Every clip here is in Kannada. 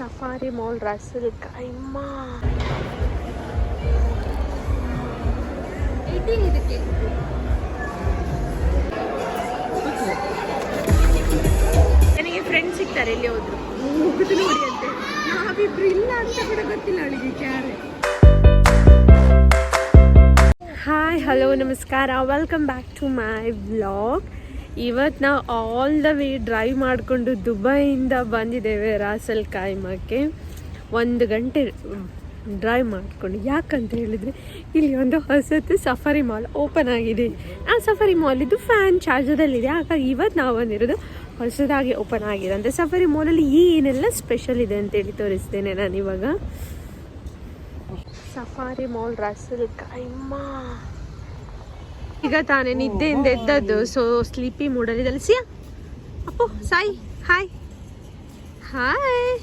ಸಫಾರಿ ಮಾಲ್ ರಾಸಲ್ ಕೈಮ ಇದಕ್ಕೆ ನನಗೆ ಫ್ರೆಂಡ್ಸ್ ಸಿಗ್ತಾರೆ ಎಲ್ಲಿ ಹೋದ್ರು ಮುಗಿದು ನೋಡಿ ಅಂತೆ ನಾವಿಬ್ರು ಇಲ್ಲ ಅಂತ ಕೂಡ ಗೊತ್ತಿಲ್ಲ ಅವಳಿಗೆ ಕ್ಯಾರೆ. ಹಾಯ್ ಹಲೋ ನಮಸ್ಕಾರ, welcome back to my vlog. ಇವತ್ತು ನಾವು ಆಲ್ ದ ವೇ ಡ್ರೈವ್ ಮಾಡಿಕೊಂಡು ದುಬೈಯಿಂದ ಬಂದಿದ್ದೇವೆ ರಾಸಲ್ ಕೈಮಾಕ್ಕೆ. 1 ಗಂಟೆ ಡ್ರೈವ್ ಮಾಡಿಕೊಂಡು. ಯಾಕಂತ ಹೇಳಿದರೆ ಇಲ್ಲಿ ಒಂದು ಹೊಸತು ಸಫಾರಿ ಮಾಲ್ ಓಪನ್ ಆಗಿದೆ. ಆ ಸಫಾರಿ ಮಾಲಿದ್ದು ಫ್ಯಾನ್ ಚಾರ್ಜರಲ್ಲಿದೆ. ಹಾಗಾಗಿ ಇವತ್ತು ನಾವು ಬಂದಿರೋದು ಹೊಸದಾಗಿ ಓಪನ್ ಆಗಿದೆ ಅಂತ ಸಫಾರಿ ಮಾಲಲ್ಲಿ ಏನೆಲ್ಲ ಸ್ಪೆಷಲ್ ಇದೆ ಅಂತೇಳಿ ತೋರಿಸ್ತೇನೆ ನಾನು ಇವಾಗ. Safari mall Ras Al Khaimah. ಈಗ ತಾನೇ ನಿದ್ದೆಯಿಂದ ಎದ್ದದ್ದು, ಸೊ ಸ್ಲೀಪಿ ಮೂಡಲ್ಲಿದ್ದಲ್ಲ. Siya Appu Sai hi hi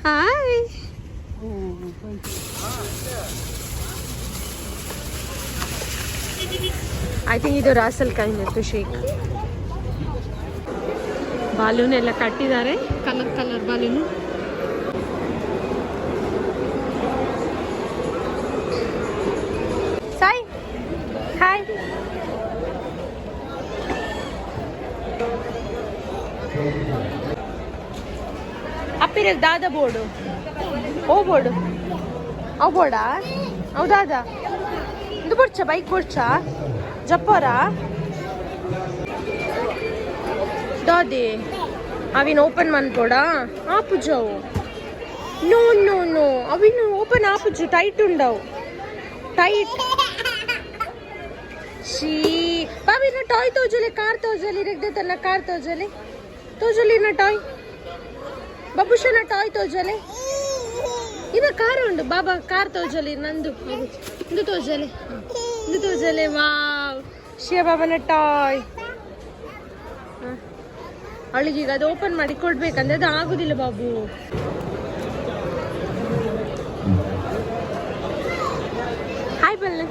hi. I think ಇದು ರಾಸಲ್ ಕೈಮತ್ತು ಶೇಕ್. ಬಾಲೂನ್ ಎಲ್ಲ ಕಟ್ಟಿದ್ದಾರೆ, colour colour balloon. Sai hi. ಅಪ್ಪಿರ ದಾದ ಬೋರ್ಡು ಓ ಬೋರ್ಡು ಅವು ಬೋರ್ಡಾ ಅವು ದಾದ ಇದು ಬೊಡ್ಚ ಬೈಕ್ ಬೊಡ್ಚ ಜಪ್ಪರ ದಾದೆ ಅವಿನ ಓಪನ್ ಮನ್ಪೋಡ ಆಪುಜವು. ನೋ ನೋ ನೋ ಅವಿನ ಓಪನ್ ಆಪುಜು ಟೈಟ್ ಉಂಡವು ಟೈಟ್. ಶೀ ಬಾಬಿನ ಟಾಯ್ ತೋಜಲೆ ಕಾರ್ ತೋಜಲಿ ರೆಗ್ದೆ ತನ್ನ ಕಾರ್ ತೋಜಲಿ ನ ಟಾಯ್ ಬಬುಷನ ಟಾಯ್ ತೋಜಲೆ ಇವ ಕಾರ್ ಉಂಡು ಬಾಬಾ ಕಾರ್ ತೋಜಲಿ ನಂದು ಇದು ತೋಜಲೆ ವಾವ್ ಶಿವ ಬಾಬನ ಟಾಯ್. ಅವಳಿಗೀಗ ಅದು ಓಪನ್ ಮಾಡಿ ಕೊಡ್ಬೇಕಂದ್ರೆ ಅದು ಆಗುದಿಲ್ಲ ಬಾಬು. ಹಾಯ್ ಬಲ್ಲ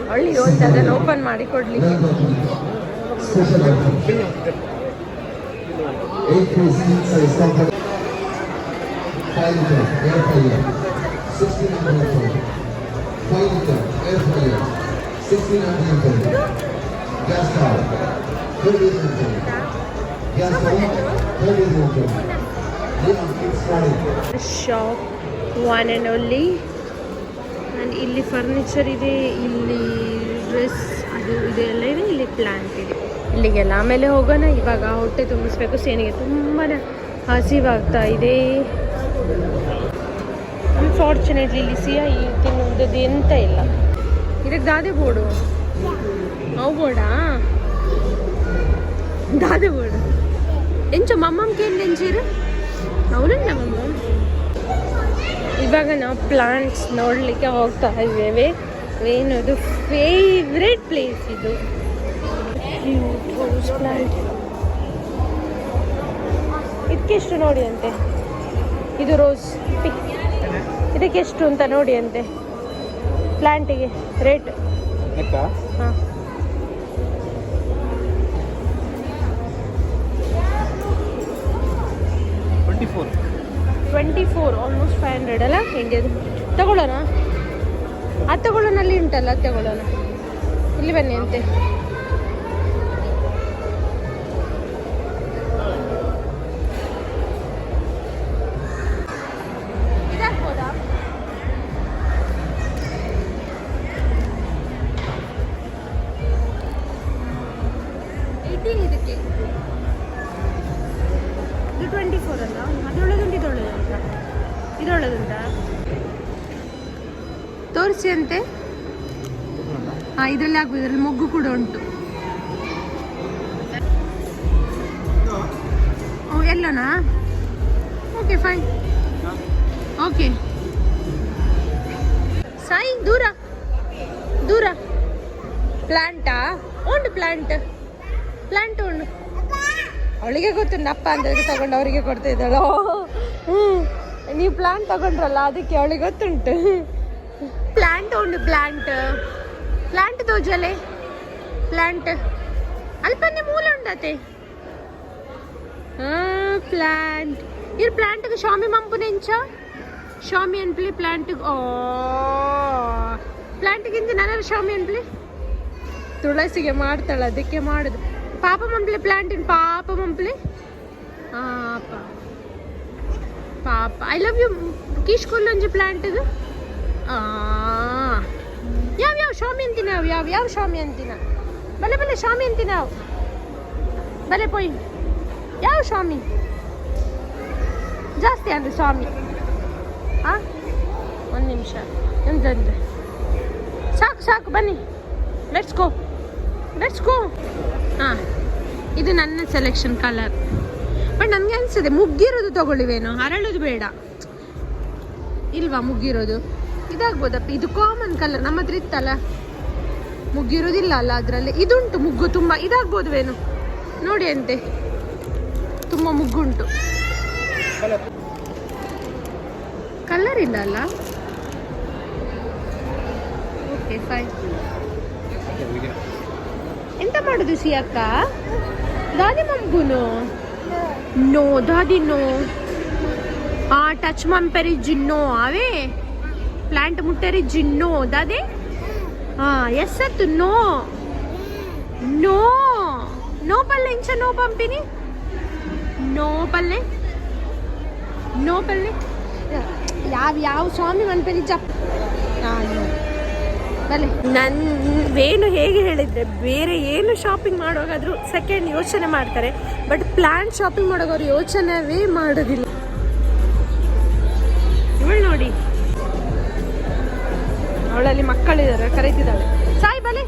ಹಳ್ಳಿ ಹೋಗಿ ಅದನ್ನು ಓಪನ್ ಮಾಡಿ ಕೊಡ್ಲಿ. Shop one and only. And ಇಲ್ಲಿ ಫರ್ನಿಚರ್ ಇದೆ, ಇಲ್ಲಿ ಡ್ರೆಸ್ ಅದು ಇದೆಲ್ಲ ಇದೆ, ಇಲ್ಲಿ ಪ್ಲಾಂಟ್ ಇದೆ. ಇಲ್ಲಿಗೆಲ್ಲ ಆಮೇಲೆ ಹೋಗೋಣ. ಇವಾಗ ಹೊಟ್ಟೆ ತುಂಬಿಸ್ಬೇಕು. ಸೇನಿಗೆ ತುಂಬಾ ಹಸಿವಾಗ್ತಾ ಇದೆ. ಅನ್ಫಾರ್ಚುನೇಟ್ಲಿ ಇಲ್ಲಿ ಸಿಹಿ ತಿನ್ನೋದು ಎಂತ ಇಲ್ಲ. ಇದಕ್ಕೆ ದಾದೆ ಬೋರ್ಡು ಅವು ಬೋರ್ಡಾ ದಾದೆ ಬೋರ್ಡು ಎಂಚ ಮಮ್ಮಮ್ಮ ಕೇಳಿ ಎಂಚೀರು ಅವನಲ್ಲ ಮಮ್ಮ. ಇವಾಗ ನಾವು ಪ್ಲಾಂಟ್ಸ್ ನೋಡಲಿಕ್ಕೆ ಹೋಗ್ತಾ ಇದ್ದೇವೆ. ಏನದು ಫೇವ್ರೆಟ್ ಪ್ಲೇಸ್ ಇದು. ರೋಸ್ ಪ್ಲಾಂಟ್ ಇದಕ್ಕೆಷ್ಟು ನೋಡಿ ಅಂತೆ. ಇದು ರೋಸ್ ಇದಕ್ಕೆ ಎಷ್ಟು ಅಂತ ನೋಡಿ ಅಂತೆ. ಪ್ಲಾಂಟಿಗೆ ರೇಟ್ ಹಾಂ 24 ಆಲ್ಮೋಸ್ಟ್ 500 ಅಲ್ಲ ಇಂಡಿಯಾದು. ತಗೊಳ್ಳೋಣ ಅದು ತಗೊಳ್ಳೋಣ. ಅಲ್ಲಿ ಉಂಟಲ್ಲ ಅದು ತಗೊಳ್ಳೋಣ. ಇಲ್ಲಿ ಬನ್ನಿ ಅಂತೆ. ಇದಾಗ್ಬೋದಾ? ಇದಕ್ಕೆ ಇದು 24 ಅಲ್ಲ. ಅದರೊಳಗುಂಟು ಇದರೊಳಗುಂಟಾ ತೋರಿಸಿ ಅಂತೆ. ಹಾಂ ಇದರಲ್ಲಿ ಆಗ್ಬೋದು. ಇದರಲ್ಲಿ ಮೊಗ್ಗು ಕೂಡ ಉಂಟು. ಓ ಎಲ್ಲೋನಾ? Okay fine. ಓಕೆ ಸಾಯಿ ದೂರ ಪ್ಲಾಂಟಾ ಉಂಟು. ಪ್ಲಾಂಟ್ ಉಂಟು. ಅವಳಿಗೆ ಗೊತ್ತುಂಟು ಅಪ್ಪ ಅಂತ ತಗೊಂಡು ಅವರಿಗೆ ಕೊಡ್ತಾ ಇದ್ದಾಳೋ. ನೀವು ಪ್ಲಾಂಟ್ ತಗೊಂಡ್ರಲ್ಲ ಅದಕ್ಕೆ ಅವಳಿಗೆ ಗೊತ್ತುಂಟು. ಪ್ಲಾಂಟ್ ಉಂಟು. ಪ್ಲಾಂಟ್ ತೋಜಲೆ ಪ್ಲಾಂಟ್ ಅಲ್ಪನೆ ಮೂಲ ಉಂಡತೆ ಪ್ಲಾಂಟ್ ಇರ್ ಪ್ಲಾಂಟ್ಗೆ ಶಾಮಿ ಮಂಪುನೆಂಚ ಶಾಮಿ ಅನ್ಪ್ಲಿ ಪ್ಲಾಂಟ್ ಪ್ಲಾಂಟ್ಗಿಂತ ನನ್ನ ಶಾಮಿ ಅನ್ಪ್ಲಿ ತುಳಸಿಗೆ ಮಾಡ್ತಾಳೆ ಅದಕ್ಕೆ ಮಾಡುದು ಪಾಪ ಮಂಪ್ಲಿ ಪ್ಲಾಂಟಿನ ಪಾಪ ಮಂಪ್ಲಿ ಪಾಪ ಐ ಲವ್ ಯು ಕೀಸ್ಕೊಲ್ಲ ಒಂಜಿ ಪ್ಲಾಂಟ್ದು ಯಾವ ಶಾಮಿ ಅಂತಿನ ಯಾವ ಶಾಮಿ ಅಂತಿನ ಬಲೆ ಶಾಮಿ ಅಂತಿನ ಬಲೆ ಪೋಯ್ ಯಾವ ಸ್ವಾಮಿ ಜಾಸ್ತಿ ಅಂದ್ರೆ ಸ್ವಾಮಿ ಒಂದು ನಿಮಿಷ ಎಂತಂದ್ರೆ ಸಾಕು ಬನ್ನಿ ಲೆಟ್ಸ್ ಗೋ ಹಾಂ ಇದು ನನ್ನ ಸೆಲೆಕ್ಷನ್ ಕಲರ್ ಬಟ್ ನನಗೆ ಅನಿಸಿದೆ ಮುಗ್ಗಿರೋದು ತಗೊಳ್ಳಿವೇನೋ ಅರಳೋದು ಬೇಡ ಇಲ್ವಾ ಮುಗ್ಗಿರೋದು ಇದಾಗ್ಬೋದಪ್ಪ ಇದು ಕಾಮನ್ ಕಲರ್ ನಮ್ಮ ಹತ್ರ ಇತ್ತಲ್ಲ ಮುಗ್ಗಿರೋದಿಲ್ಲ ಅಲ್ಲ ಅದರಲ್ಲಿ ಇದುಂಟು ಮುಗ್ಗು ತುಂಬ ಇದಾಗ್ಬೋದುವೇನು ನೋಡಿ ಅಂತೆ ತುಂಬ ಮುಗ್ಗುಂಟು ಕಲರ್ ಇಲ್ಲ ಅಲ್ಲ ಓಕೆ ಫೈನ್ ಎಂತ ಮಾಡುದು ಸಿಯಕ್ಕ ದಾದಿ ಮಮ್ಗುನು ನೋ ದಾದಿ ನೋ ಟಚ್ ಮಂಪೆರಿ ಜಿನ್ನೋ ಅವೇ ಪ್ಲಾಂಟ್ ಮುಟ್ಟೆರಿ ಜಿನ್ನೋ ದಾದಿ ಎಸ್ ಅತ್ತು ನೋ ನೋ ನೋ ಪಲ್ಲೆ ಇಂಚ ನೋ ಪಂಪಿನಿ ನೋ ಪಲ್ಲೆ ಯಾವ ಸ್ವಾಮಿ ಮನ್ಪೆರಿ ಜಪ್ ಬಲೆ ವೇಣು ಹೇಗೆ ಹೇಳಿದ್ರೆ ಬೇರೆ ಏನು ಶಾಪಿಂಗ್ ಮಾಡುವಾಗಾದ್ರೂ ಸೆಕೆಂಡ್ ಯೋಚನೆ ಮಾಡ್ತಾರೆ ಬಟ್ ಪ್ಲಾಂಟ್ ಶಾಪಿಂಗ್ ಮಾಡುವಾಗ ಅವ್ರು ಯೋಚನೆವೇ ಮಾಡೋದಿಲ್ಲ ಇವಳು ನೋಡಿ ಅವಳಲ್ಲಿ ಮಕ್ಕಳಿದ್ದಾರೆ ಕರೀತಿದ್ದಾಳೆ ಸಾಯಿ ಬಲೆ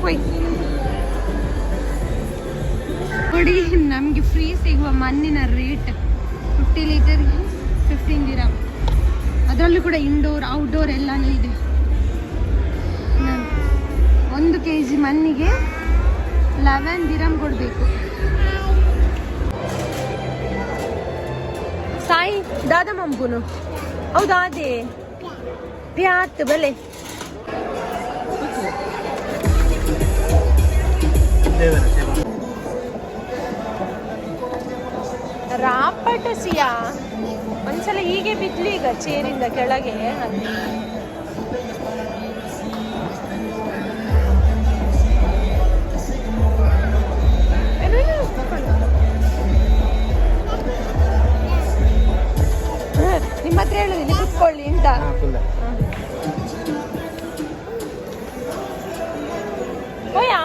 ಹೋಯ್ ನೋಡಿ ನಮಗೆ ಫ್ರೀ ಸಿಗುವ ಮಣ್ಣಿನ ರೇಟ್ 50 ಲೀಟರ್ 15 ದಿರಮ್ ಅದರಲ್ಲೂ ಕೂಡ ಇಂಡೋರ್ ಔಟ್ಡೋರ್ ಎಲ್ಲಾನು ಇದೆ 1 kg ಮಣ್ಣಿಗೆ 11 ದಿರಮ್ ಕೊಡಬೇಕು ಸಾಯಿ ದಾದ ಮಂಪುನು ಹೌದಾ ಅದೇ ಪ್ಯಾತ್ ಬಲೆ ರಾಪಟ ಸಿಯಾ ಒಂದ್ಸಲ ಹೀಗೆ ಬಿದ್ಲಿ ಈಗ ಚೇರಿಂದ ಕೆಳಗೆ ನಿಮ್ಮ ಹತ್ರ ಹೇಳುದಿಲ್ಲ ಕುತ್ಕೊಳ್ಳಿ ಅಂತ ಓಯಾ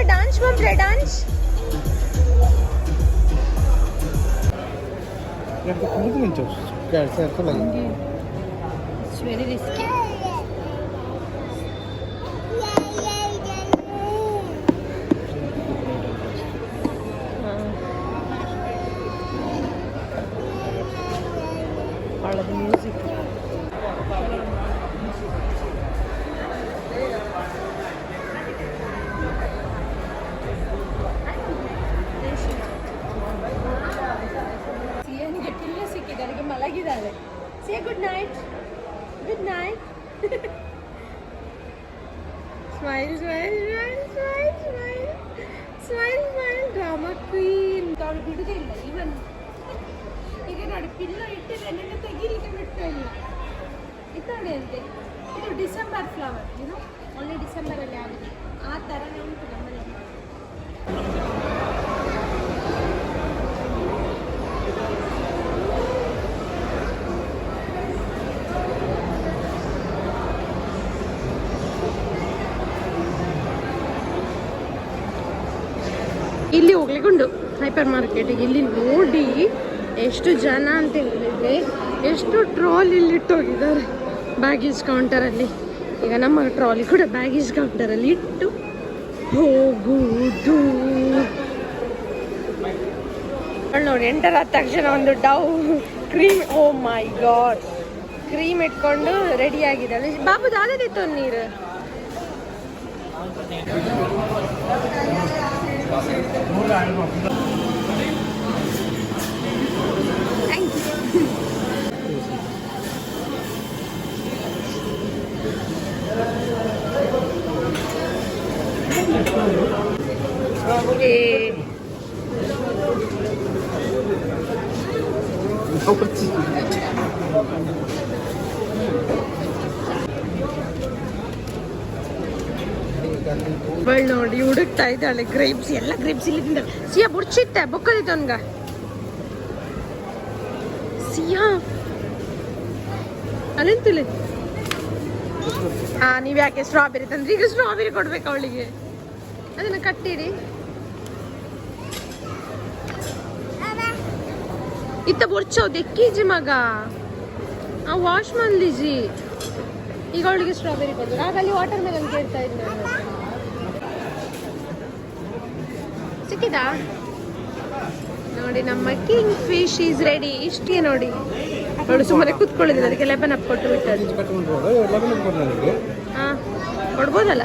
डांस में प्ले डांस यार तो खुद में चो कैसे ऐसा लगेगा it's very risky all of the music ಮಲಗಿದ್ದಾಳೆ say good night smile drama queen ಅವಳು ಬಿಡುದೇ ಇಲ್ಲ ಇವನ್ ಈಗ ನೋಡಿ ಪಿಲ್ಲೋ ಇಟ್ಟಿದ್ರೆ ನೆನ್ನೆ ತೆಗೀಲಿಕ್ಕೆ ಬಿಡ್ತಾ ಇಲ್ಲ ಇದು ನೋಡಿ ಅಂತೆ ಇದು ಡಿಸೆಂಬರ್ ಫ್ಲವರ್ ಇದು ಓನ್ಲಿ ಡಿಸೆಂಬರಲ್ಲಿ ಆಗುತ್ತೆ ಆ ಥರನೇ ಉಂಟು ನಮ್ಮಲ್ಲಿ ಇಲ್ಲಿ ಹೋಗ್ಲಿಕ್ಕುಂಟು ಹೈಪರ್ ಮಾರ್ಕೆಟಿಗೆ ಇಲ್ಲಿ ನೋಡಿ ಎಷ್ಟು ಜನ ಅಂತ ಹೇಳಿದರೆ ಎಷ್ಟು ಟ್ರಾಲಿ ಇಲ್ಲಿ ಇಟ್ಟೋಗಿದ್ದಾರೆ ಬ್ಯಾಗೇಜ್ ಕೌಂಟರಲ್ಲಿ ಈಗ ನಮ್ಮ ಟ್ರಾಲಿ ಕೂಡ ಬ್ಯಾಗೇಜ್ ಕೌಂಟರಲ್ಲಿ ಇಟ್ಟು ಹೋಗುವುದು ನೋಡಿ ಎಂಟರ್ ಆದ ತಕ್ಷಣ ಒಂದು ಡವ್ ಕ್ರೀಮ್ ಓ ಮೈ ಗಾಡ್ ಕ್ರೀಮ್ ಇಟ್ಕೊಂಡು ರೆಡಿ ಆಗಿದ್ದಾಳೆ ಬಾಬು ದಾದಿತ್ತು ನೀರು Thank you. ಏ ಬಳ್ಳಿ ನೋಡಿ ಹುಡುಕ್ತಾ ಇದ್ದಾಳೆ ಗ್ರೇಪ್ಸ್ ಎಲ್ಲ ಗ್ರೇಪ್ಸ್ ಇಲ್ಲಿಂದ ಸಿಯಾ ಬುಡ್ಚಿತ್ತೆ ಬೊಕ್ಕದಿತ್ತು ಅವನ್ಗ ಸಿಯಾ ಅಲ್ಲೆಂತಿಲ್ಲ ನೀವ್ ಯಾಕೆ ಸ್ಟ್ರಾಬೆರಿ ತಂದ್ರಿ ಈಗ ಸ್ಟ್ರಾಬೆರಿ ಕೊಡ್ಬೇಕು ಅವಳಿಗೆ ಅದನ್ನ ಕಟ್ಟಿಡಿ ಇತ್ತ ಬುಡ್ಚೋದು ಎಕ್ಕೀಜಿ ಮಗ ವಾಶ್ ಮಾಡ್ಲಿಜಿ ಈಗ ಅವಳಿಗೆ ಸ್ಟ್ರಾಬೆರಿ ಕೊಡ್ಬೇಕು ಆಗ ಅಲ್ಲಿ ವಾಟರ್ ಮೆಲನ್ ಕೇಳ್ತಾ ಇದ್ದೆ ಸಿಕ್ಕಿದಾ ನೋಡಿ ನಮ್ಮ ಕಿಂಗ್ ಫಿಶ್ ಈಸ್ ರೆಡಿ ಇಷ್ಟೇ ನೋಡಿ ಅವಳು ಸುಮ್ಮನೆ ಕೂತ್ಕೊಳ್ಳಿದ್ರು ಅದಕ್ಕೆ ಲೆಬನ್ ಅಪ್ ಕೊಟ್ಟು ಬಿಟ್ಟರು ಹಾ ಕೊಡ್ಬೋದಲ್ಲ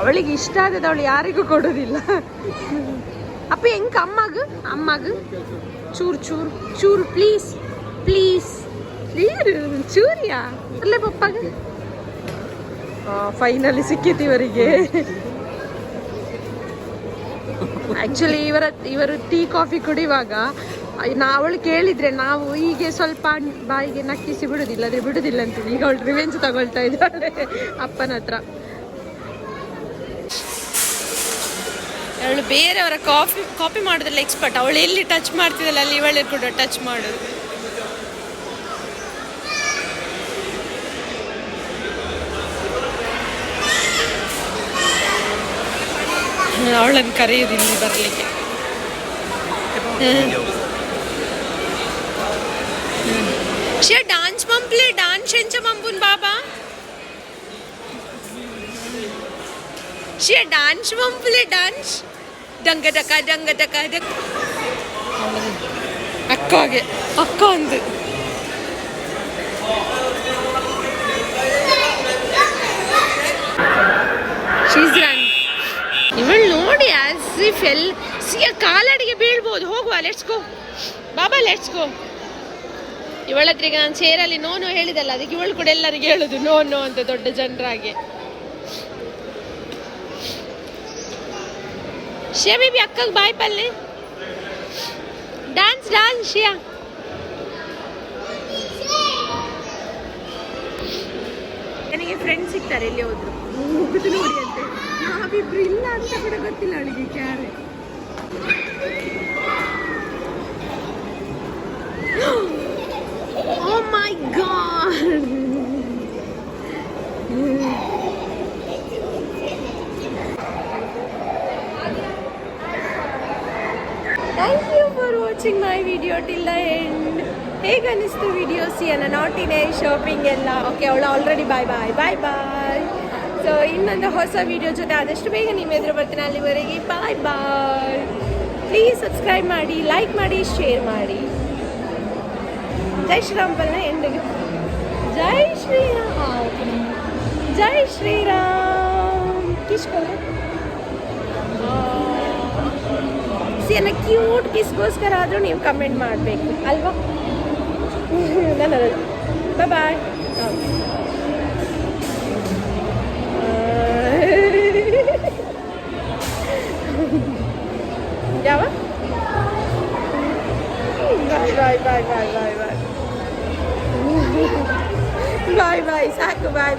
ಅವಳಿಗೆ ಇಷ್ಟ ಆದದ್ದು ಅವಳು ಯಾರಿಗೂ ಕೊಡೋದಿಲ್ಲ ಅಪ್ಪ ಹೆಂಗ ಅಮ್ಮಗ ಚೂರು ಚೂರು ಚೂರು ಪ್ಲೀಸ್ ಪ್ಲೀಸ್ ಚೂರಿಯಾ ಅಲ್ಲೇ ಪಪ್ಪಾಗ ಫೈನಲಿ ಸಿಕ್ಕಿತ್ತು ಇವರಿಗೆ ಆಕ್ಚುಲಿ ಇವರು ಟೀ ಕಾಫಿ ಕುಡಿಯುವಾಗ ಅವಳು ಕೇಳಿದ್ರೆ ನಾವು ಹೀಗೆ ಸ್ವಲ್ಪ ಬಾಯಿಗೆ ನಕ್ಕಿಸಿ ಬಿಡುದಿಲ್ಲ ಅದ್ರೆ ಬಿಡುದಿಲ್ಲ ಅಂತೀವಿ ಈಗ ಅವಳು ರಿವೆಂಜ್ ತಗೊಳ್ತಾ ಇದ್ದಾಳೆ ಅಪ್ಪನ ಹತ್ರ ಅವಳು ಬೇರೆಯವರ ಕಾಪಿ ಮಾಡೋದ್ರಲ್ಲಿ ಎಕ್ಸ್ಪರ್ಟ್ ಅವಳು ಎಲ್ಲಿ ಟಚ್ ಮಾಡ್ತಿದ್ದಲ್ಲ ಅಲ್ಲಿ ಇವಳು ಕೂಡ ಟಚ್ ಮಾಡೋದು ಅವಳನ್ನು ಕರೆಯೋದಿಲ್ಲ ಬರಲಿಕ್ಕೆ डांस पंपले डांस शेंचा पंपून बाबा शे डांस पंपले डांस डंग डका ಅಕ್ಕಾಗೆ ಅಕ್ಕ ಅಂದು ಇವಳು ನೋಡಿ ಆಸ್ ಇಫ್ ಸಿಯ ಕಾಲಡಿಗೆ ಬೀಳ್ಬೋದು ಹೋಗುವ let's go Baba let's go ಇವಳತ್ರಿಗೆ ನಾನು ಚೇರಲ್ಲಿ ನೋ ಹೇಳಿದಲ್ಲ ಅದಕ್ಕೆ ಇವಳು ಕೂಡ ಎಲ್ಲರಿಗೆ ಹೇಳುದು ನೋ ಅಂತ ದೊಡ್ಡ ಜನರಾಗೆ ಶಿಯಾ ಬೇಬಿ ಅಕ್ಕಗೆ ಬಾಯ್ ಪಲ್ಲೆ ಡ್ಯಾನ್ಸ್ ಶಿಯಾ ನನಗೆ ಫ್ರೆಂಡ್ ಸಿಗ್ತಾರೆ ಎಲ್ಲಿ ಹೋದ್ರು ಮುಗಿದು ನೋಡಿ ಅಂತೆ ನಾವಿಬ್ರು ಇಲ್ಲ ಅಂತ ಕೂಡ ಗೊತ್ತಿಲ್ಲ ಅವಳಿಗೆ ಕ್ಯಾರೆ Oh my god! Thank you for watching my video till the end. ಹೇಗೆ ಅನಿಸ್ತು ವಿಡಿಯೋ ಸಿಯನ ನಾಟಿನೇ ಶಾಪಿಂಗ್ ಎಲ್ಲ ಓಕೆ ಅವಳು ಆಲ್ರೆಡಿ ಬಾಯ್ ಸೊ ಇನ್ನೊಂದು ಹೊಸ ವಿಡಿಯೋ ಜೊತೆ ಆದಷ್ಟು ಬೇಗ ನಿಮ್ಮ ಎದುರು ಬರ್ತೀನಿ ಅಲ್ಲಿವರೆಗೆ ಬಾಯ್ ಪ್ಲೀಸ್ ಸಬ್ಸ್ಕ್ರೈಬ್ ಮಾಡಿ ಲೈಕ್ ಮಾಡಿ ಶೇರ್ ಮಾಡಿ ಜೈ ಶ್ರೀರಾಮ್ ಬಲ್ನ ಎಂಡಿಗೆ ಜೈ ಶ್ರೀರಾಮ್ ಕಿಸ್ಕೋ ಸಿಯನ್ನ ಕ್ಯೂಟ್ ಕಿಸ್ಗೋಸ್ಕರ ಆದರೂ ನೀವು ಕಮೆಂಟ್ ಮಾಡಬೇಕು ಅಲ್ವಾ ಬಾಯ್ ಯಾವ ಬಾಯ್ ಸಾಕು ಬಾಯ್